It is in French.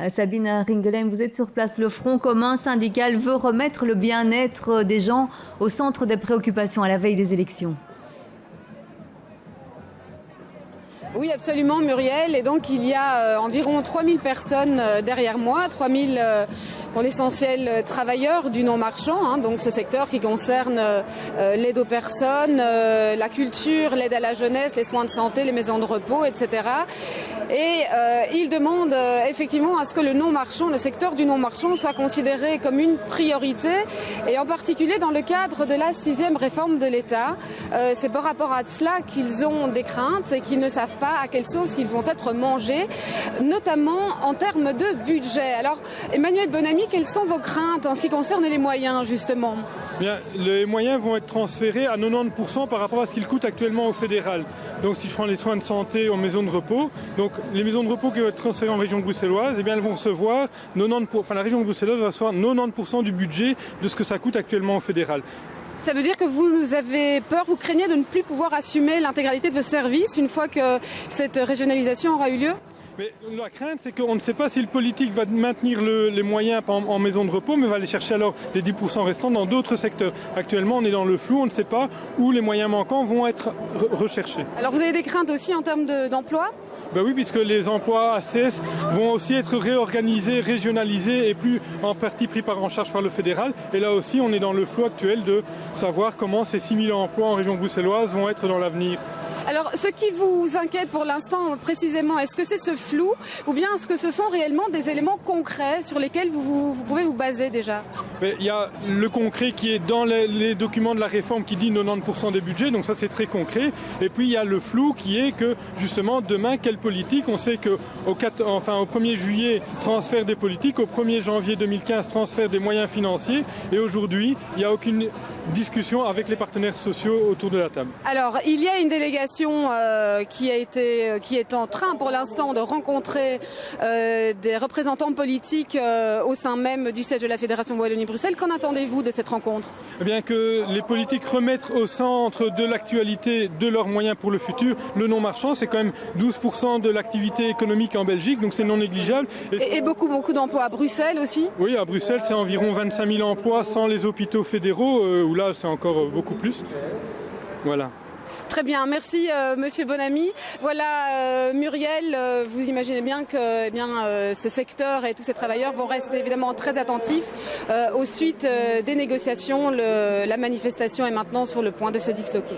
Sabine Ringelheim, vous êtes sur place. Le Front commun syndical veut remettre le bien-être des gens au centre des préoccupations à la veille des élections. Oui, absolument, Muriel. Et donc, il y a environ 3000 personnes derrière moi, 3000 pour l'essentiel travailleurs du non-marchand, donc ce secteur qui concerne l'aide aux personnes, la culture, l'aide à la jeunesse, les soins de santé, les maisons de repos, etc. Et ils demandent effectivement à ce que le non-marchand, le secteur du non-marchand soit considéré comme une priorité, et en particulier dans le cadre de la 6e réforme de l'État. C'est par rapport à cela qu'ils ont des craintes et qu'ils ne savent pas à quelle sauce ils vont être mangés, notamment en termes de budget. Alors, Emmanuel Bonamy, quelles sont vos craintes en ce qui concerne les moyens, justement ? Bien, les moyens vont être transférés à 90% par rapport à ce qu'ils coûtent actuellement au fédéral. Donc, si je prends les soins de santé aux maisons de repos, donc les maisons de repos qui vont être transférées en région bruxelloise, eh bien, elles vont recevoir 90%, la région bruxelloise va recevoir 90% du budget de ce que ça coûte actuellement au fédéral. Ça veut dire que vous avez peur, vous craignez de ne plus pouvoir assumer l'intégralité de vos services une fois que cette régionalisation aura eu lieu ? Mais la crainte, c'est qu'on ne sait pas si le politique va maintenir les moyens en maison de repos, mais va aller chercher alors les 10% restants dans d'autres secteurs. Actuellement, on est dans le flou, on ne sait pas où les moyens manquants vont être recherchés. Alors vous avez des craintes aussi en termes d'emploi ? Ben oui, puisque les emplois ACS vont aussi être réorganisés, régionalisés et plus en partie pris en charge par le fédéral. Et là aussi, on est dans le flou actuel de savoir comment ces 6000 emplois en région bruxelloise vont être dans l'avenir. Alors, ce qui vous inquiète pour l'instant précisément, est-ce que c'est ce flou ou bien est-ce que ce sont réellement des éléments concrets sur lesquels vous pouvez vous baser déjà ? Il y a le concret qui est dans les documents de la réforme qui dit 90% des budgets, donc ça c'est très concret. Et puis il y a le flou qui est que justement demain, quelle politique ? On sait qu'au 1er juillet, transfert des politiques, au 1er janvier 2015, transfert des moyens financiers. Et aujourd'hui, il n'y a aucune discussion avec les partenaires sociaux autour de la table. Alors, il y a une délégation qui est en train pour l'instant de rencontrer des représentants politiques au sein même du siège de la Fédération Wallonie-Bruxelles. Qu'en attendez-vous de cette rencontre ? Eh bien que les politiques remettent au centre de l'actualité de leurs moyens pour le futur le non-marchand. C'est quand même 12% de l'activité économique en Belgique, donc c'est non négligeable. Et beaucoup d'emplois à Bruxelles aussi ? Oui, à Bruxelles, c'est environ 25 000 emplois sans les hôpitaux fédéraux, où là, c'est encore beaucoup plus. Voilà. Très bien, merci Monsieur Bonamy. Voilà Muriel, vous imaginez bien que ce secteur et tous ces travailleurs vont rester évidemment très attentifs aux suites des négociations. La manifestation est maintenant sur le point de se disloquer.